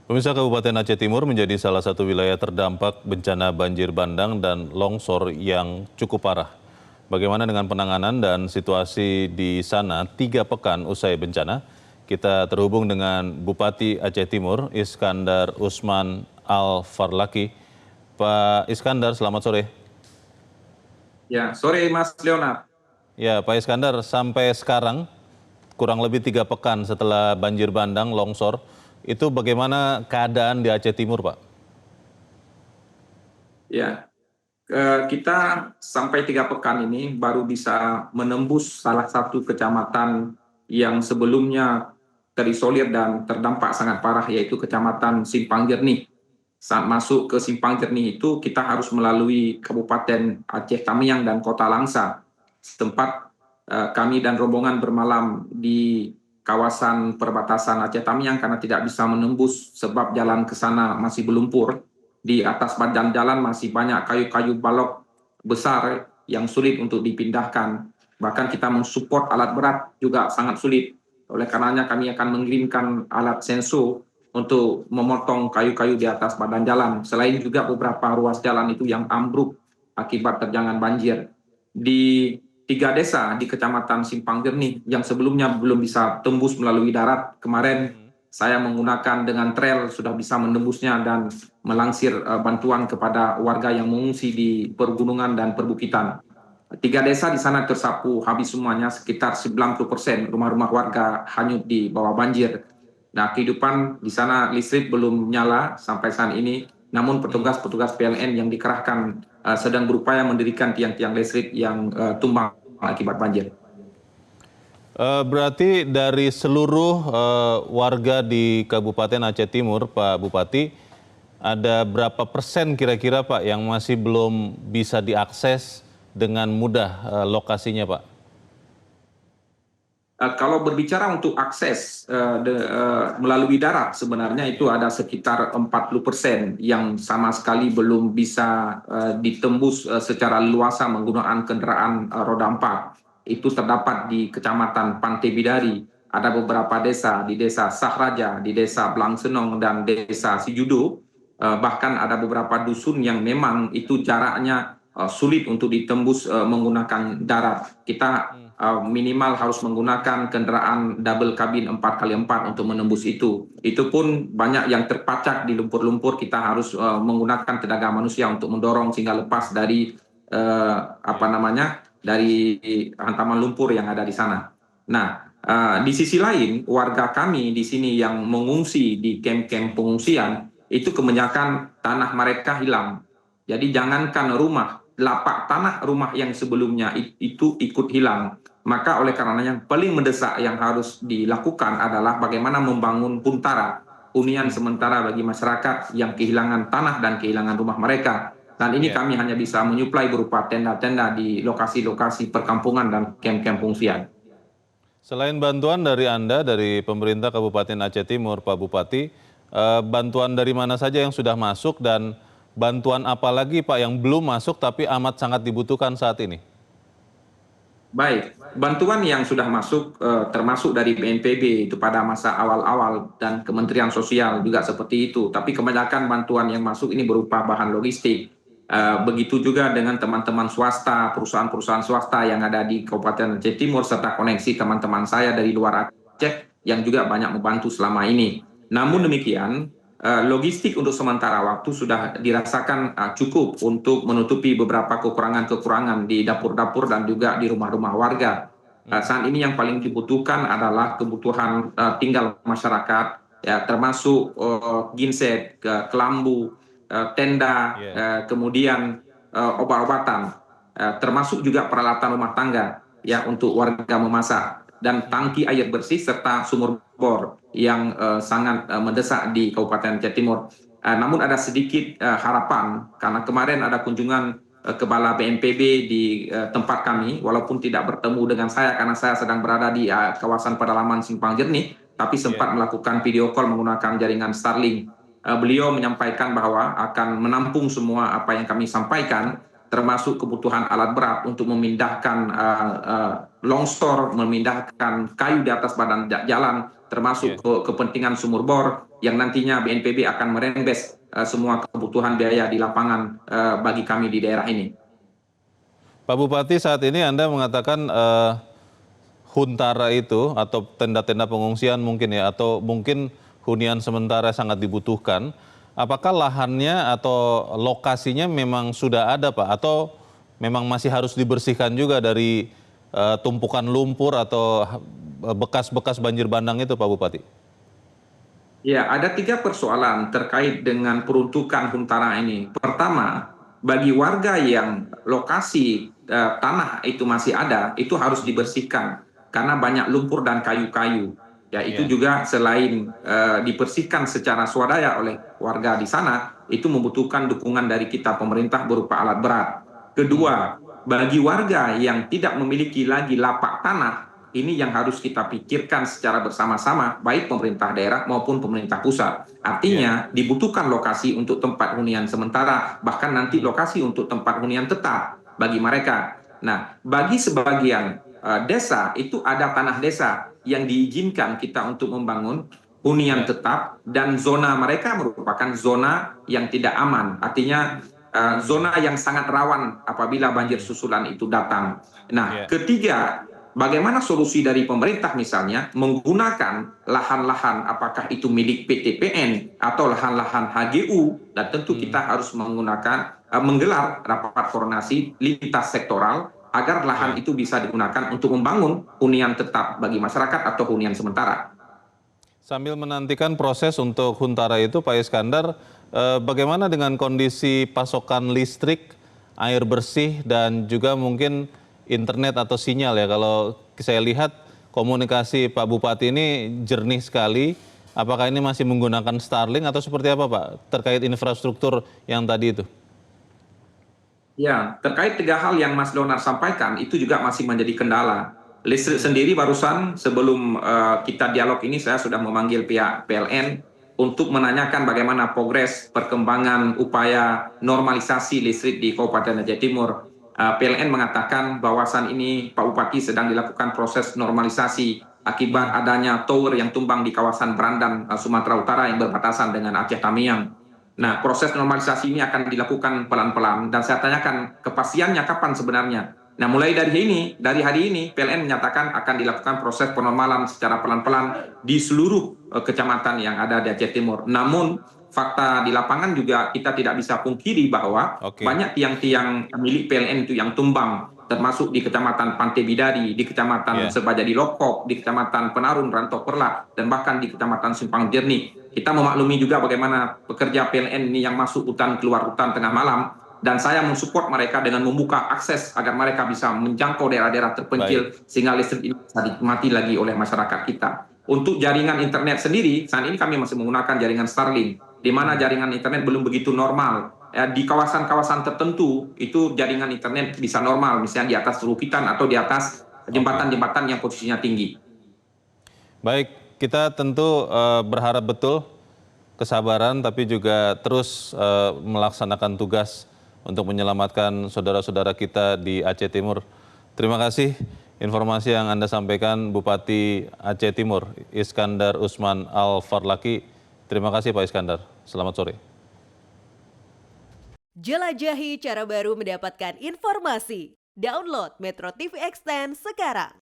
Pemirsa, Kabupaten Aceh Timur menjadi salah satu wilayah terdampak bencana banjir bandang dan longsor yang cukup parah. Bagaimana dengan penanganan dan situasi di sana 3 pekan usai bencana? Kita terhubung dengan Bupati Aceh Timur, Iskandar Usman Al-Farlaki. Pak Iskandar, selamat sore. Ya, sore Mas Leonard. Ya, Pak Iskandar, sampai sekarang kurang lebih 3 pekan setelah banjir bandang, longsor, itu bagaimana keadaan di Aceh Timur, Pak? Ya, kita sampai 3 pekan ini baru bisa menembus salah satu kecamatan yang sebelumnya terisolir dan terdampak sangat parah, yaitu Kecamatan Simpang Jernih. Saat masuk ke Simpang Jernih itu kita harus melalui Kabupaten Aceh Tamiang dan Kota Langsa. Setempat kami dan rombongan bermalam di kawasan perbatasan Aceh Tamiang karena tidak bisa menembus sebab jalan ke sana masih berlumpur. Di atas badan jalan masih banyak kayu-kayu balok besar yang sulit untuk dipindahkan. Bahkan kita mensupport alat berat juga sangat sulit. Oleh karenanya kami akan mengirimkan alat senso untuk memotong kayu-kayu di atas badan jalan. Selain juga beberapa ruas jalan itu yang ambruk akibat terjangan banjir. Di 3 desa di Kecamatan Simpang Jernih yang sebelumnya belum bisa tembus melalui darat, kemarin saya menggunakan dengan trail sudah bisa menembusnya dan melangsir bantuan kepada warga yang mengungsi di pergunungan dan perbukitan. 3 desa di sana tersapu habis semuanya, sekitar 90% rumah-rumah warga hanyut di bawah banjir. Nah, kehidupan di sana listrik belum nyala sampai saat ini, namun petugas-petugas PLN yang dikerahkan sedang berupaya mendirikan tiang-tiang listrik yang tumbang akibat banjir. Berarti dari seluruh warga di Kabupaten Aceh Timur, Pak Bupati, ada berapa persen kira-kira Pak yang masih belum bisa diakses dengan mudah lokasinya, Pak? Kalau berbicara untuk akses melalui darat, sebenarnya itu ada sekitar 40% yang sama sekali belum bisa ditembus secara luasa menggunakan kendaraan roda 4. Itu terdapat di Kecamatan Pantai Bidari. Ada beberapa desa, di Desa Sahraja, di Desa Blangsenong, dan Desa Sijudo. Bahkan ada beberapa dusun yang memang itu jaraknya sulit untuk ditembus menggunakan darat. Kita minimal harus menggunakan kendaraan double kabin 4x4 untuk menembus itu. Itu pun banyak yang terpacak di lumpur-lumpur, kita harus menggunakan tenaga manusia untuk mendorong sehingga lepas dari dari hantaman lumpur yang ada di sana. Nah, di sisi lain warga kami di sini yang mengungsi di kamp-kamp pengungsian itu kebanyakan tanah mereka hilang. Jadi jangankan rumah, lapak tanah rumah yang sebelumnya itu ikut hilang. Maka oleh karenanya yang paling mendesak yang harus dilakukan adalah bagaimana membangun huntara, hunian sementara bagi masyarakat yang kehilangan tanah dan kehilangan rumah mereka. Dan ini kami hanya bisa menyuplai berupa tenda-tenda di lokasi-lokasi perkampungan dan kamp-kamp pengungsian. Selain bantuan dari Anda, dari pemerintah Kabupaten Aceh Timur, Pak Bupati, bantuan dari mana saja yang sudah masuk dan bantuan apa lagi Pak yang belum masuk tapi amat sangat dibutuhkan saat ini? Baik, bantuan yang sudah masuk termasuk dari BNPB itu pada masa awal-awal dan Kementerian Sosial juga seperti itu. Tapi kebanyakan bantuan yang masuk ini berupa bahan logistik. Begitu juga dengan teman-teman swasta, perusahaan-perusahaan swasta yang ada di Kabupaten Aceh Timur serta koneksi teman-teman saya dari luar Aceh yang juga banyak membantu selama ini. Namun demikian, logistik untuk sementara waktu sudah dirasakan cukup untuk menutupi beberapa kekurangan-kekurangan di dapur-dapur dan juga di rumah-rumah warga. Saat ini yang paling dibutuhkan adalah kebutuhan tinggal masyarakat, ya, termasuk genset, kelambu, tenda, kemudian obat-obatan, termasuk juga peralatan rumah tangga ya untuk warga memasak, dan tangki air bersih serta sumur bor yang sangat mendesak di Kabupaten Aceh Timur. Namun ada sedikit harapan karena kemarin ada kunjungan Kepala BNPB di tempat kami, walaupun tidak bertemu dengan saya karena saya sedang berada di kawasan pedalaman Simpang Jernih, tapi sempat melakukan video call menggunakan jaringan Starlink. Beliau menyampaikan bahwa akan menampung semua apa yang kami sampaikan, termasuk kebutuhan alat berat untuk memindahkan longsor, memindahkan kayu di atas badan jalan, termasuk kepentingan sumur bor yang nantinya BNPB akan merembes semua kebutuhan biaya di lapangan bagi kami di daerah ini. Pak Bupati, saat ini Anda mengatakan huntara itu atau tenda-tenda pengungsian mungkin ya, atau mungkin hunian sementara sangat dibutuhkan. Apakah lahannya atau lokasinya memang sudah ada, Pak? Atau memang masih harus dibersihkan juga dari tumpukan lumpur atau bekas-bekas banjir bandang itu, Pak Bupati? Ya, ada 3 persoalan terkait dengan peruntukan huntara ini. Pertama, bagi warga yang lokasi tanah itu masih ada, itu harus dibersihkan karena banyak lumpur dan kayu-kayu. Ya, itu Ya. juga selain dibersihkan secara swadaya oleh warga di sana, itu membutuhkan dukungan dari kita pemerintah berupa alat berat. Kedua, bagi warga yang tidak memiliki lagi lapak tanah, ini yang harus kita pikirkan secara bersama-sama, baik pemerintah daerah maupun pemerintah pusat. Artinya dibutuhkan lokasi untuk tempat hunian sementara, bahkan nanti lokasi untuk tempat hunian tetap bagi mereka. Nah, bagi sebagian desa itu ada tanah desa yang diizinkan kita untuk membangun hunian tetap, dan zona mereka merupakan zona yang tidak aman. Artinya zona yang sangat rawan apabila banjir susulan itu datang. Nah, ketiga, bagaimana solusi dari pemerintah misalnya menggunakan lahan-lahan apakah itu milik PTPN atau lahan-lahan HGU, dan tentu kita harus menggelar rapat koordinasi lintas sektoral agar lahan itu bisa digunakan untuk membangun hunian tetap bagi masyarakat atau hunian sementara. Sambil menantikan proses untuk huntara itu, Pak Iskandar, bagaimana dengan kondisi pasokan listrik, air bersih, dan juga mungkin internet atau sinyal ya? Kalau saya lihat komunikasi Pak Bupati ini jernih sekali. Apakah ini masih menggunakan Starlink atau seperti apa, Pak, terkait infrastruktur yang tadi itu? Ya, terkait 3 hal yang Mas Donar sampaikan, itu juga masih menjadi kendala. Listrik sendiri barusan sebelum kita dialog ini, saya sudah memanggil pihak PLN untuk menanyakan bagaimana progres perkembangan upaya normalisasi listrik di Kabupaten Aceh Timur. PLN mengatakan bahwasan ini Pak Bupati sedang dilakukan proses normalisasi akibat adanya tower yang tumbang di kawasan Brandan, Sumatera Utara yang berbatasan dengan Aceh Tamiang. Nah, proses normalisasi ini akan dilakukan pelan-pelan, dan saya tanyakan kepastiannya kapan sebenarnya. Nah, mulai dari hari ini, PLN menyatakan akan dilakukan proses penormalan secara pelan-pelan di seluruh kecamatan yang ada di Aceh Timur. Namun, fakta di lapangan juga kita tidak bisa pungkiri bahwa banyak tiang-tiang milik PLN itu yang tumbang, termasuk di Kecamatan Pantai Bidari, di Kecamatan Sebajadi Lokok, di Kecamatan Penarun, Rantau Perla, dan bahkan di Kecamatan Simpang Jernih. Kita memaklumi juga bagaimana pekerja PLN ini yang masuk hutan, keluar hutan tengah malam, dan saya mensupport mereka dengan membuka akses agar mereka bisa menjangkau daerah-daerah terpencil sehingga listrik ini bisa dinikmati lagi oleh masyarakat kita. Untuk jaringan internet sendiri, saat ini kami masih menggunakan jaringan Starlink, di mana jaringan internet belum begitu normal. Di kawasan-kawasan tertentu, itu jaringan internet bisa normal, misalnya di atas rukitan atau di atas jembatan-jembatan yang posisinya tinggi. Baik, kita tentu berharap betul kesabaran, tapi juga terus melaksanakan tugas untuk menyelamatkan saudara-saudara kita di Aceh Timur. Terima kasih informasi yang Anda sampaikan, Bupati Aceh Timur, Iskandar Usman Al-Farlaki. Terima kasih Pak Iskandar, selamat sore. Jelajahi cara baru mendapatkan informasi. Download Metro TV Extend sekarang.